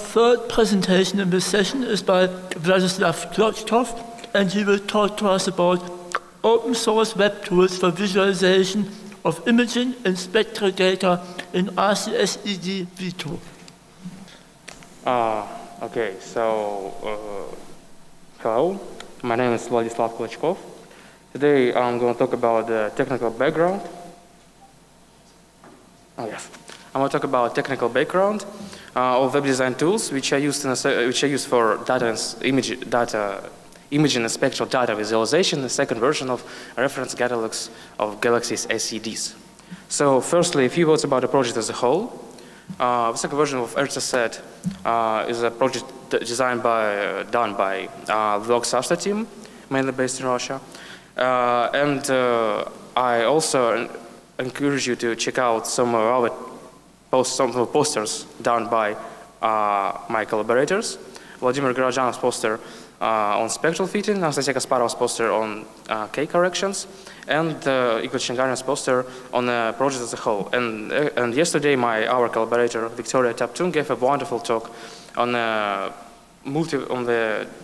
third presentation in this session is by Vladislav Klochkov, and he will talk to us about open source web tools for visualization of imaging and spectral data in RCSEDv2. Okay, so hello, my name is Vladislav Klochkov. Today I'm going to talk about the technical background. I'm going to talk about technical background of web design tools which are used for imaging and spectral data visualization, the second version of reference catalogs of Galaxy's SEDs. So firstly, a few words about the project as a whole. The second version of RCSED is a project done by the Oxasta team, mainly based in Russia. And I also encourage you to check out some other posters done by my collaborators. Vladimir Garajanov's poster on spectral fitting, Anastasia Kasparov's poster on K corrections, and Igor Chengarin's poster on the project as a whole. And yesterday, our collaborator Victoria Taptun gave a wonderful talk on the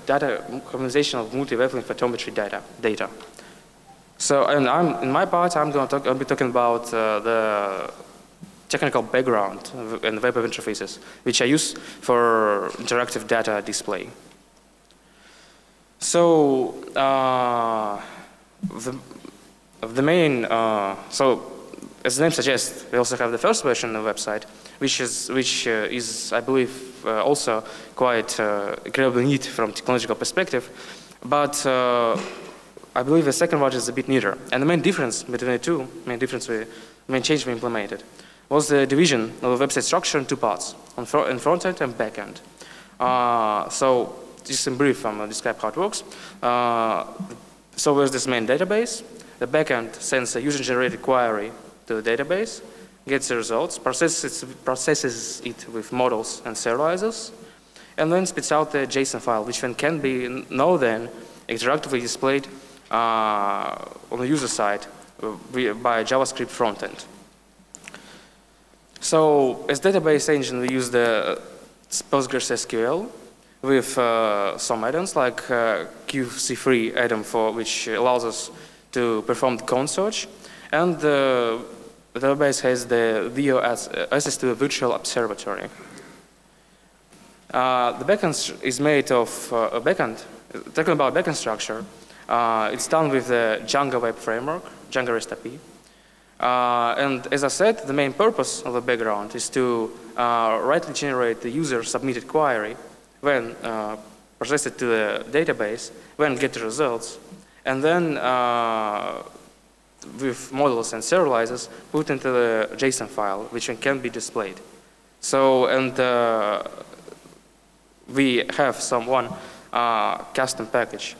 data harmonization of multi-wavelength photometry data. So, and in my part, I'll be talking about the technical background and web interfaces, which I use for interactive data display. So, the main, so as the name suggests, we also have the first version of the website, which is I believe, also quite incredibly neat from technological perspective. But I believe the second one is a bit neater. And the main difference between the two, main change we implemented, was the division of the website structure in two parts, in Frontend and Backend. So just in brief, I'm going to describe how it works. So there's this main database. The Backend sends a user-generated query to the database, gets the results, processes it with models and serializers, and then spits out the JSON file, which then can be now then interactively displayed on the user side by JavaScript frontend. So as database engine, we use the PostgreSQL with some add-ons like QC3 add-on which allows us to perform the cone search, and the database has the VO access to a virtual observatory. The backend is made of talking about backend structure. It's done with the Django web framework, Django REST API. And as I said, the main purpose of the background is to rightly generate the user submitted query, then process it to the database, then get the results, and then with models and serializers put into the JSON file, which can be displayed. So, and we have one custom package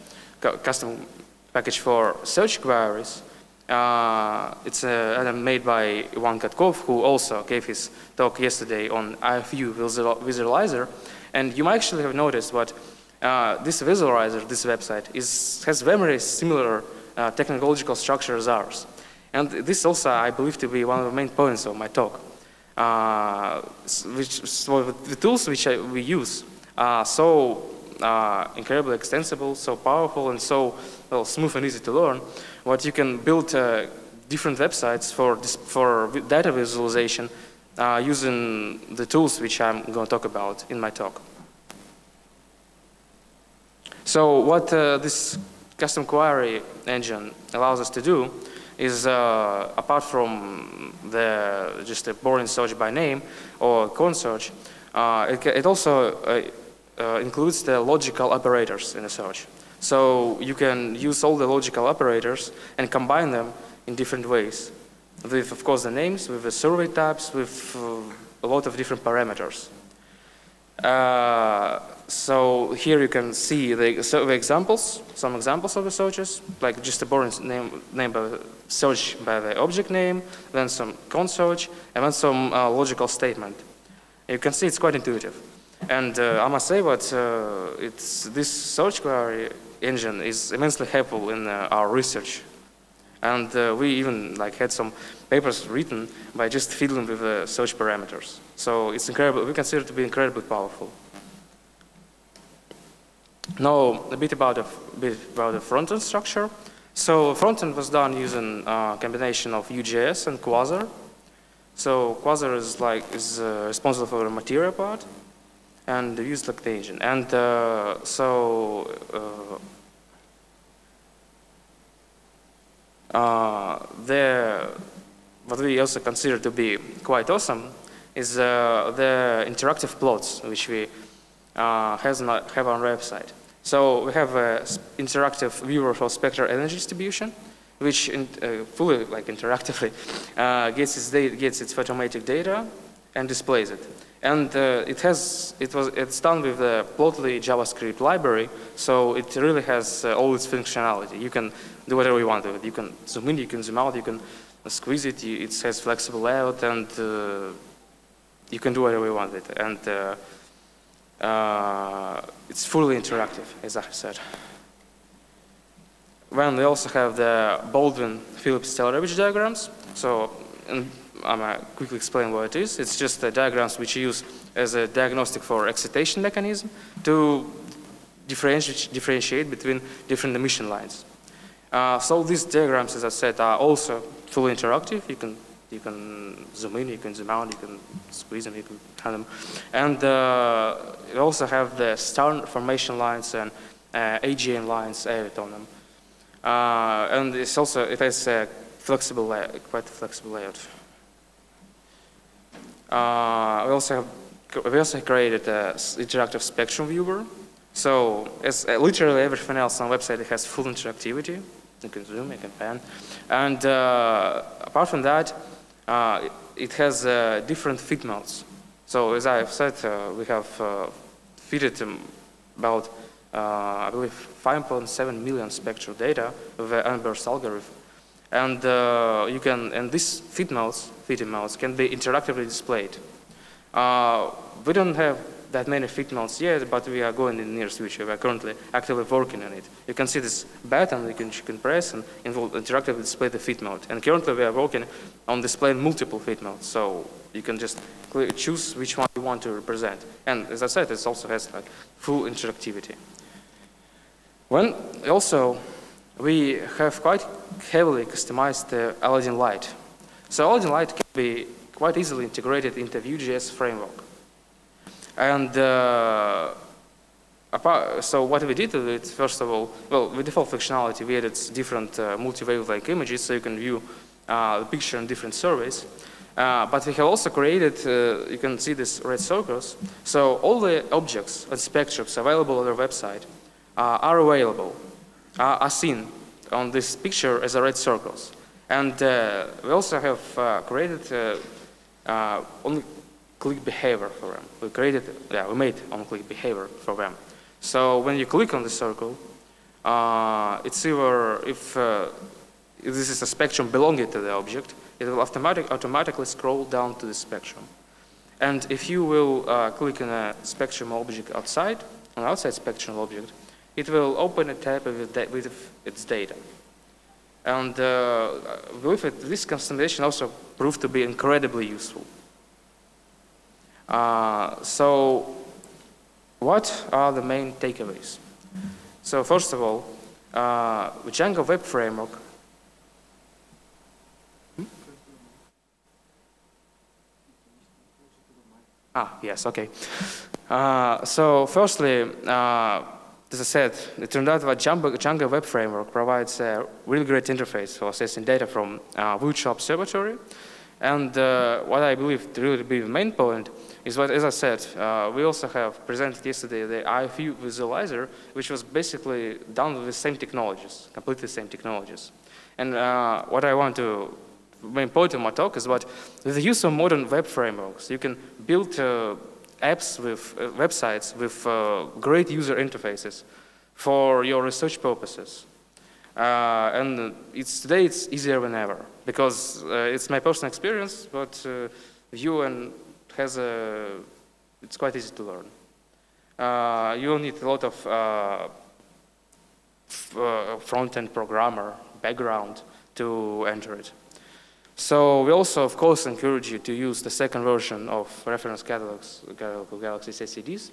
for search queries. It's made by Ivan Katkov, who also gave his talk yesterday on IFU visualizer. And you might actually have noticed what this visualizer, this website, has very similar technological structure as ours. And this also, I believe, to be one of the main points of my talk. The tools which we use are so incredibly extensible, so powerful, and so smooth and easy to learn, what you can build different websites for data visualization using the tools which I'm going to talk about in my talk. So what this custom query engine allows us to do is, apart from just a boring search by name or cone search, it also includes the logical operators in the search. So you can use all the logical operators and combine them in different ways. With, of course, the names, with the survey types, with a lot of different parameters. So here you can see some examples of the searches, like just a boring name by search by the object name, then some cone search, and then some logical statement. You can see it's quite intuitive. And I must say that this search query engine is immensely helpful in our research. And we even had some papers written by just fiddling with the search parameters. So it's incredible. We consider it to be incredibly powerful. Now a bit about the front-end structure. So front-end was done using a combination of Vue.js and Quasar. So Quasar is responsible for the material part, and used like the engine. And what we also consider to be quite awesome is the interactive plots, which we have on our website. So we have an interactive viewer for spectral energy distribution, which fully interactively gets its photometric data and displays it. And it's done with the Plotly JavaScript library, so it really has all its functionality. You can do whatever you want with it. You can zoom in, you can zoom out, you can squeeze it. It has flexible layout, and you can do whatever you want with it. And it's fully interactive, as I said. Then we also have the Baldwin-Phillips-Taylor-Revich diagrams. So I'm going to quickly explain what it is. It's just the diagrams which you use as a diagnostic for excitation mechanism to differentiate between different emission lines. So these diagrams, as I said, are also fully interactive. You can zoom in, you can zoom out, you can squeeze them, you can have them. And you also have the star formation lines and AGN lines added on them. And it has a flexible layout, quite a flexible layout. We also created an interactive spectrum viewer. So as literally everything else on the website, it has full interactivity. You can zoom, you can pan. And apart from that, it has different feed modes. So as I've said, we have fitted about, I believe, 5.7 million spectral data with the Unburst algorithm. And these feed modes can be interactively displayed. We don't have that many feed modes yet, but we are going in the near future. We are currently actively working on it. You can see this button you can press and it will interactively display the feed mode. And currently we are working on displaying multiple feed modes, so you can just choose which one you want to represent. And as I said, it also has full interactivity. We have quite heavily customized the Aladin Lite. So Aladin Lite can be quite easily integrated into Vue.js framework. And so what we did with it, first of all, with default functionality, we added different multi-wave-like images, so you can view the picture in different surveys. But we have also created, you can see these red circles. So all the objects and spectrums available on our website are seen on this picture as red circles. And we also have created only click behavior for them. We made on-click behavior for them. So when you click on the circle, it's either if this is a spectrum belonging to the object, it will automatically scroll down to the spectrum. And if you will click on a spectrum object outside, an outside spectrum object, it will open a tab with its data. And with it, this customization also proved to be incredibly useful. So what are the main takeaways? So first of all, the Django Web Framework yes, okay. So firstly, as I said, it turned out that Django Web Framework provides a really great interface for accessing data from Vue Observatory. And what I believe to really be the main point is what, as I said, we also have presented yesterday the IFU visualizer, which was basically done with the same technologies, completely the same technologies. And what I want to, the main point of my talk is that with the use of modern web frameworks, you can build apps with websites with great user interfaces for your research purposes. And today it's easier than ever because it's my personal experience, but Vue it's quite easy to learn. You will need a lot of front-end programmer background to enter it. So we also, of course, encourage you to use the second version of reference catalogs, Galaxy RCSEDvs,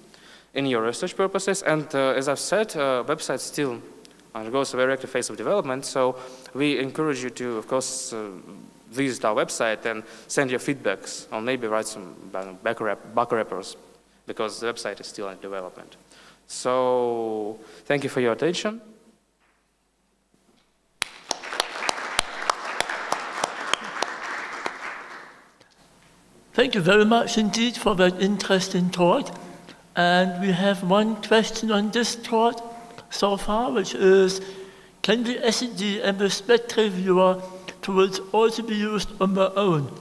in your research purposes. And as I've said, website still undergoes a very active phase of development. So we encourage you to, of course, visit our website and send your feedbacks, or maybe write some back wrappers, because the website is still in development. So thank you for your attention. Thank you very much indeed for that interesting talk. And we have one question on this talk so far, which is, can the SED and the Spectral viewer tools also be used on their own?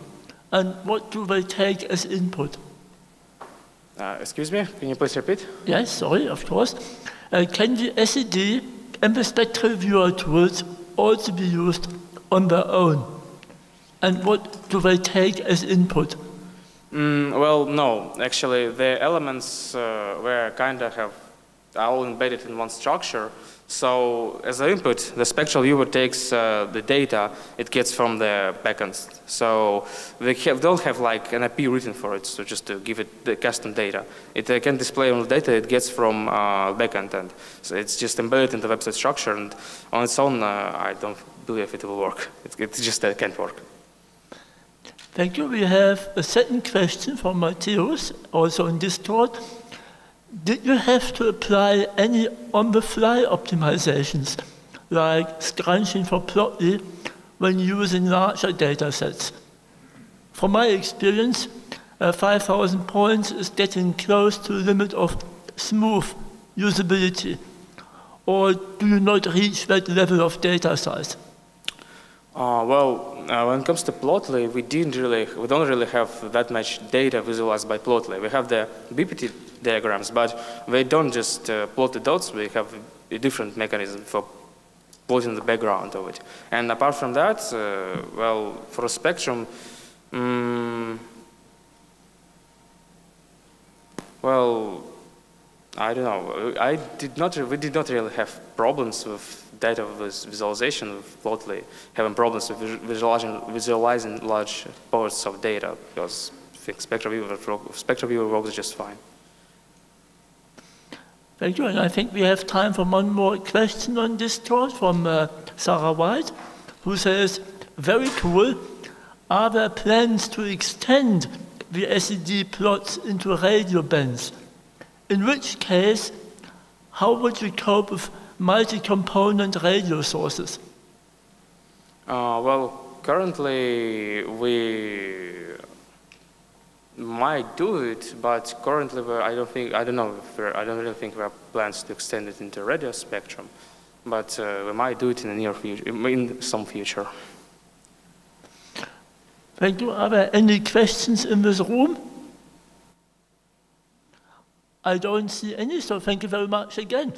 And what do they take as input? Excuse me, can you please repeat? Yes, sorry, of course. Can the SED and the Spectral viewer tools also be used on their own? And what do they take as input? Well, no. Actually, the elements were kind of are all embedded in one structure. So as an input, the Spectral viewer takes the data it gets from the backend. So they don't have like an IP written for it, so just to give it the custom data. It can display on the data it gets from backend, and so it's just embedded in the website structure. And on its own, I don't believe it will work. It just can't work. Thank you. We have a second question from Mateusz, also in this talk. Did you have to apply any on-the-fly optimizations, like scrunching for Plotly, when using larger data sets? From my experience, 5,000 points is getting close to the limit of smooth usability. Or do you not reach that level of data size? When it comes to Plotly, we don't really have that much data visualized by Plotly. We have the BPT diagrams, but we don't just plot the dots. We have a different mechanism for plotting the background of it. And apart from that, for a spectrum, I don't know. We did not really have problems with data visualization with Plotly, having problems with visualizing large parts of data, because I think Spectral viewer works just fine. Thank you, and I think we have time for one more question on this talk from Sarah White, who says, very cool, are there plans to extend the SED plots into radio bands? In which case, how would you cope with multi-component radio sources? Currently we might do it, but currently I don't really think we have plans to extend it into radio spectrum. But we might do it in the near future, in some future. Thank you. Are there any questions in this room? I don't see any, so thank you very much again.